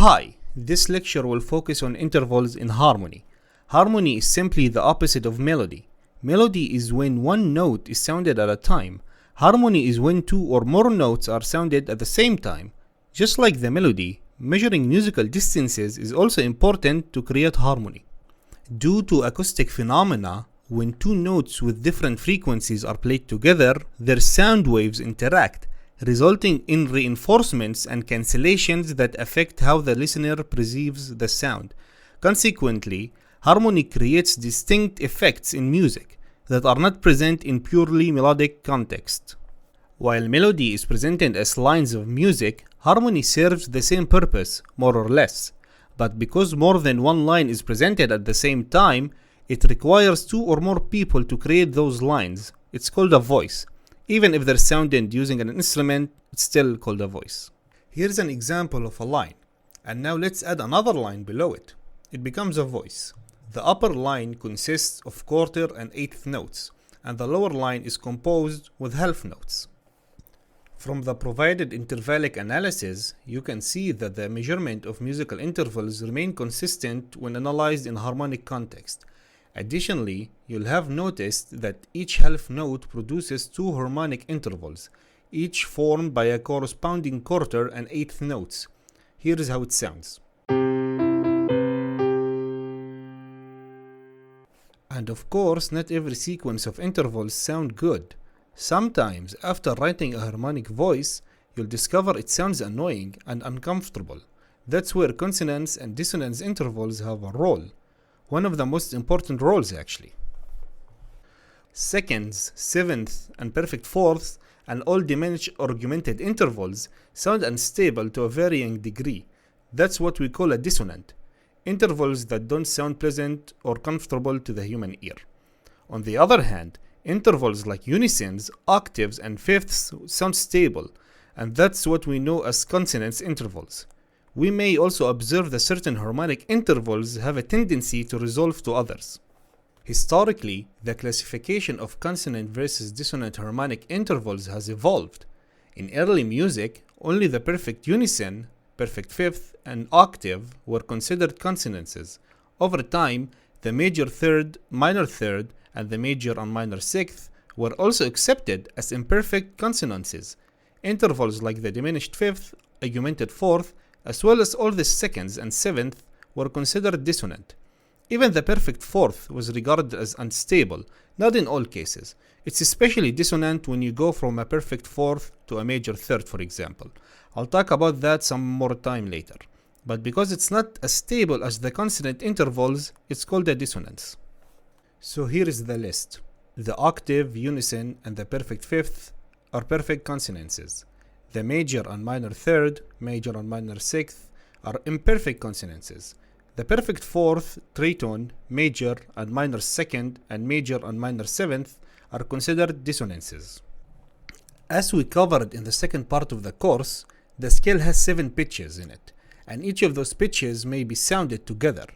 Hi, this lecture will focus on intervals in harmony. Harmony is simply the opposite of melody. Melody is when one note is sounded at a time. Harmony is when two or more notes are sounded at the same time. Just like the melody, measuring musical distances is also important to create harmony. Due to acoustic phenomena, when two notes with different frequencies are played together, their sound waves interact, resulting in reinforcements and cancellations that affect how the listener perceives the sound. Consequently, harmony creates distinct effects in music that are not present in purely melodic context. While melody is presented as lines of music, harmony serves the same purpose, more or less. But because more than one line is presented at the same time, it requires two or more people to create those lines. It's called a voice. Even if they're sounded using an instrument, it's still called a voice. Here's an example of a line. And now let's add another line below it. It becomes a voice. The upper line consists of quarter and eighth notes, and the lower line is composed with half notes. From the provided intervallic analysis, you can see that the measurement of musical intervals remain consistent when analyzed in harmonic context. Additionally, you'll have noticed that each half note produces two harmonic intervals, each formed by a corresponding quarter and eighth notes. Here is how it sounds. And of course, not every sequence of intervals sound good. Sometimes, after writing a harmonic voice, you'll discover it sounds annoying and uncomfortable. That's where consonance and dissonance intervals have a role. One of the most important roles, actually. Seconds, sevenths, and perfect fourths, and all diminished or augmented intervals sound unstable to a varying degree. That's what we call a dissonant. Intervals that don't sound pleasant or comfortable to the human ear. On the other hand, intervals like unisons, octaves, and fifths sound stable, and that's what we know as consonance intervals. We may also observe that certain harmonic intervals have a tendency to resolve to others. Historically, the classification of consonant versus dissonant harmonic intervals has evolved. In early music, only the perfect unison, perfect fifth, and octave were considered consonances. Over time, the major third, minor third, and the major and minor sixth were also accepted as imperfect consonances. Intervals like the diminished fifth, augmented fourth, as well as all the seconds and seventh were considered dissonant. Even the perfect fourth was regarded as unstable, not in all cases. It's especially dissonant when you go from a perfect fourth to a major third, for example. I'll talk about that some more time later. But because it's not as stable as the consonant intervals, it's called a dissonance. So here is the list. The octave, unison, and the perfect fifth are perfect consonances. The major and minor third, major and minor sixth are imperfect consonances. The perfect fourth, tritone, major and minor second, and major and minor seventh are considered dissonances. As we covered in the second part of the course, the scale has 7 pitches in it, and each of those pitches may be sounded together,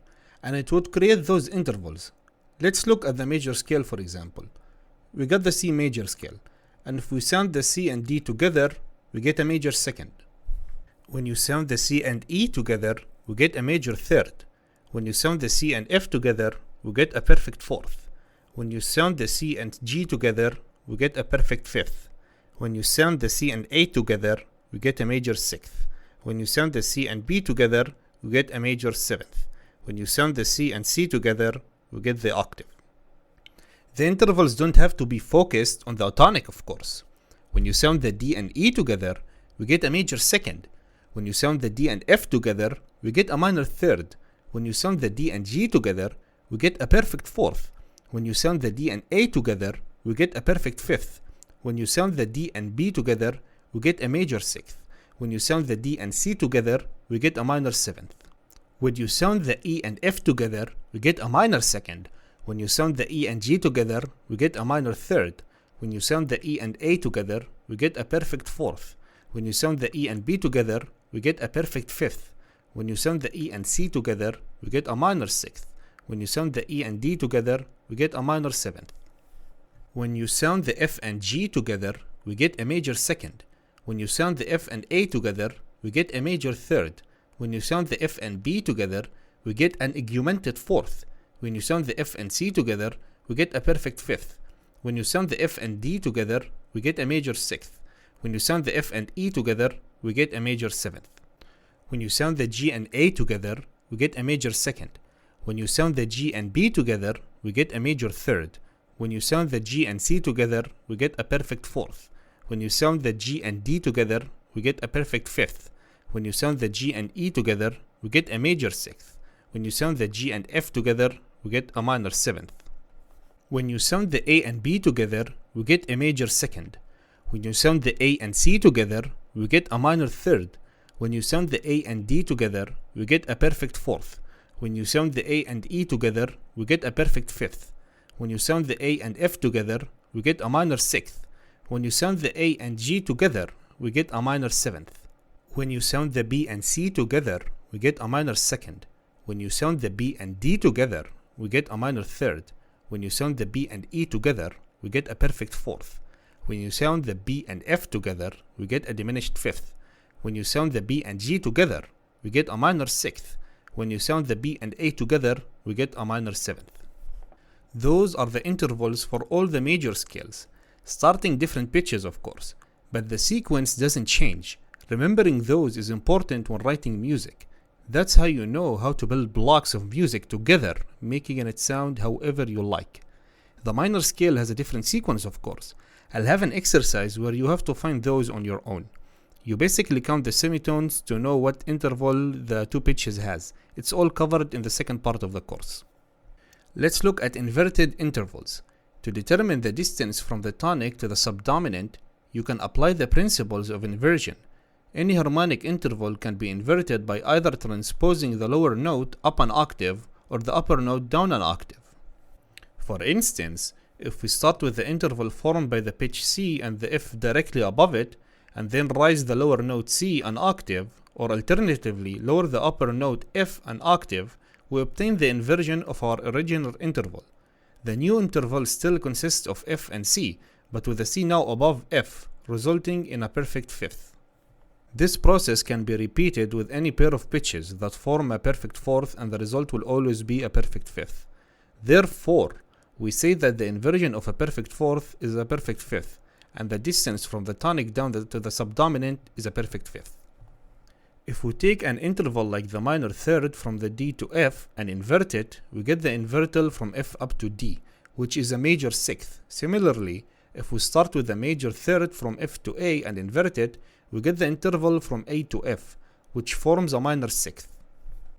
and it would create those intervals. Let's look at the major scale, for example. We got the C major scale, and if we sound the C and D together, we get a major second. When you sound the C and E together, we get a major third. When you sound the C and F together, we get a perfect fourth. When you sound the C and G together, we get a perfect fifth. When you sound the C and A together, we get a major sixth. When you sound the C and B together, we get a major seventh. When you sound the C and C together, we get the octave. The intervals don't have to be focused on the tonic, of course. When you sound the D and E together, we get a major second. When you sound the D and F together, we get a minor third. When you sound the D and G together, we get a perfect fourth. When you sound the D and A together, we get a perfect fifth. When you sound the D and B together, we get a major sixth. When you sound the D and C together, we get a minor seventh. When you sound the E and F together, we get a minor second. When you sound the E and G together, we get a minor third. When you sound the E and A together, we get a perfect fourth. When you sound the E and B together, we get a perfect fifth. When you sound the E and C together, we get a minor sixth. When you sound the E and D together, we get a minor seventh. When you sound the F and G together, we get a major second. When you sound the F and A together, we get a major third. When you sound the F and B together, we get an augmented fourth. When you sound the F and C together, we get a perfect fifth. When you sound the F and D together, we get a major sixth. When you sound the F and E together, we get a major seventh. When you sound the G and A together, we get a major second. When you sound the G and B together, we get a major third. When you sound the G and C together, we get a perfect fourth. When you sound the G and D together, we get a perfect fifth. When you sound the G and E together, we get a major sixth. When you sound the G and F together, we get a minor seventh. When you sound the A and B together, we get a major second. When you sound the A and C together, we get a minor third. When you sound the A and D together, we get a perfect fourth. When you sound the A and E together, we get a perfect fifth. When you sound the A and F together, we get a minor sixth. When you sound the A and G together, we get a minor seventh. When you sound the B and C together, we get a minor second. When you sound the B and D together, we get a minor third. When you sound the B and E together, we get a perfect fourth. When you sound the B and F together, we get a diminished fifth. When you sound the B and G together, we get a minor sixth. When you sound the B and A together, we get a minor seventh. Those are the intervals for all the major scales, starting different pitches of course, but the sequence doesn't change. Remembering those is important when writing music. That's how you know how to build blocks of music together, making it sound however you like. The minor scale has a different sequence of course. I'll have an exercise where you have to find those on your own. You basically count the semitones to know what interval the two pitches has. It's all covered in the second part of the course. Let's look at inverted intervals. To determine the distance from the tonic to the subdominant, you can apply the principles of inversion. Any harmonic interval can be inverted by either transposing the lower note up an octave or the upper note down an octave. For instance, if we start with the interval formed by the pitch C and the F directly above it, and then rise the lower note C an octave, or alternatively lower the upper note F an octave, we obtain the inversion of our original interval. The new interval still consists of F and C, but with the C now above F, resulting in a perfect fifth. This process can be repeated with any pair of pitches that form a perfect fourth, and the result will always be a perfect fifth. Therefore, we say that the inversion of a perfect fourth is a perfect fifth, and the distance from the tonic down to the subdominant is a perfect fifth. If we take an interval like the minor third from the D to F and invert it, we get the invertal from F up to D, which is a major sixth. Similarly, if we start with the major third from F to A and invert it, we get the interval from A to F, which forms a minor sixth.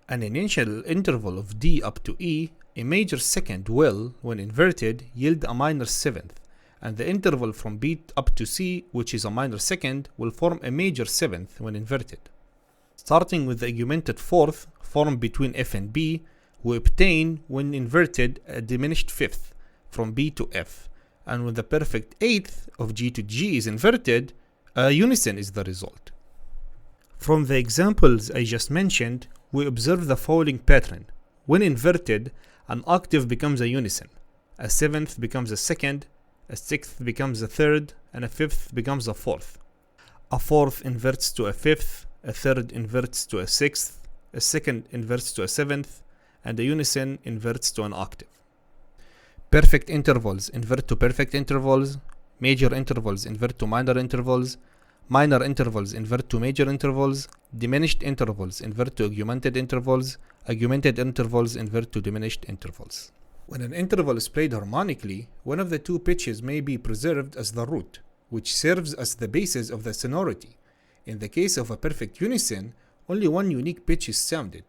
An initial interval of D up to E, a major second will, when inverted, yield a minor seventh, and the interval from B up to C, which is a minor second, will form a major seventh when inverted. Starting with the augmented fourth formed between F and B, we obtain, when inverted, a diminished fifth from B to F, and when the perfect eighth of G to G is inverted, a unison is the result. From the examples I just mentioned, we observe the following pattern. When inverted, an octave becomes a unison, a seventh becomes a second, a sixth becomes a third, and a fifth becomes a fourth. A fourth inverts to a fifth, a third inverts to a sixth, a second inverts to a seventh, and a unison inverts to an octave. Perfect intervals invert to perfect intervals, major intervals invert to minor intervals invert to major intervals, diminished intervals invert to augmented intervals invert to diminished intervals. When an interval is played harmonically, one of the two pitches may be preserved as the root, which serves as the basis of the sonority. In the case of a perfect unison, only one unique pitch is sounded.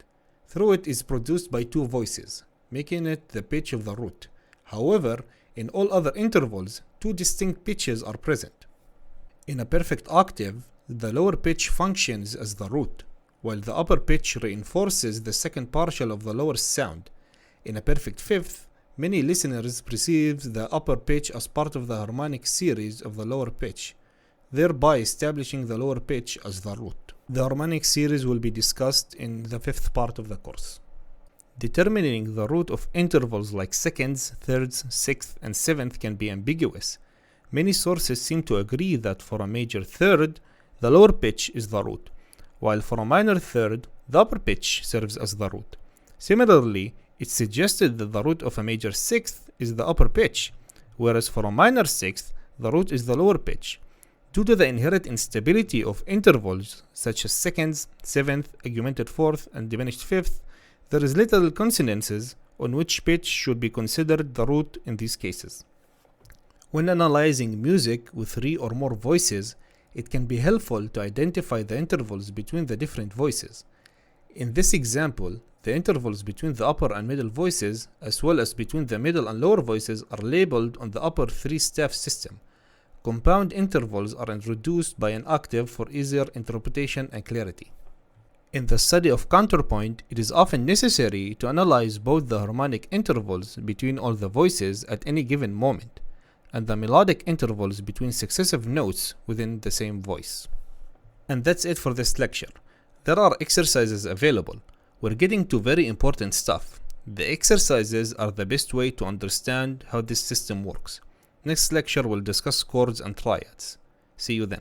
Through it is produced by two voices, making it the pitch of the root. However, in all other intervals, two distinct pitches are present. In a perfect octave, the lower pitch functions as the root, while the upper pitch reinforces the second partial of the lower sound. In a perfect fifth, many listeners perceive the upper pitch as part of the harmonic series of the lower pitch, thereby establishing the lower pitch as the root. The harmonic series will be discussed in the fifth part of the course. Determining the root of intervals like seconds, thirds, sixth, and seventh can be ambiguous. Many sources seem to agree that for a major third, the lower pitch is the root, while for a minor third, the upper pitch serves as the root. Similarly, it's suggested that the root of a major sixth is the upper pitch, whereas for a minor sixth, the root is the lower pitch. Due to the inherent instability of intervals such as seconds, seventh, augmented fourth, and diminished fifth, there is little consensus on which pitch should be considered the root in these cases. When analyzing music with 3 or more voices, it can be helpful to identify the intervals between the different voices. In this example, the intervals between the upper and middle voices, as well as between the middle and lower voices, are labeled on the upper 3-staff system. Compound intervals are introduced by an octave for easier interpretation and clarity. In the study of counterpoint, it is often necessary to analyze both the harmonic intervals between all the voices at any given moment, and the melodic intervals between successive notes within the same voice. And that's it for this lecture. There are exercises available. We're getting to very important stuff. The exercises are the best way to understand how this system works. Next lecture will discuss chords and triads. See you then.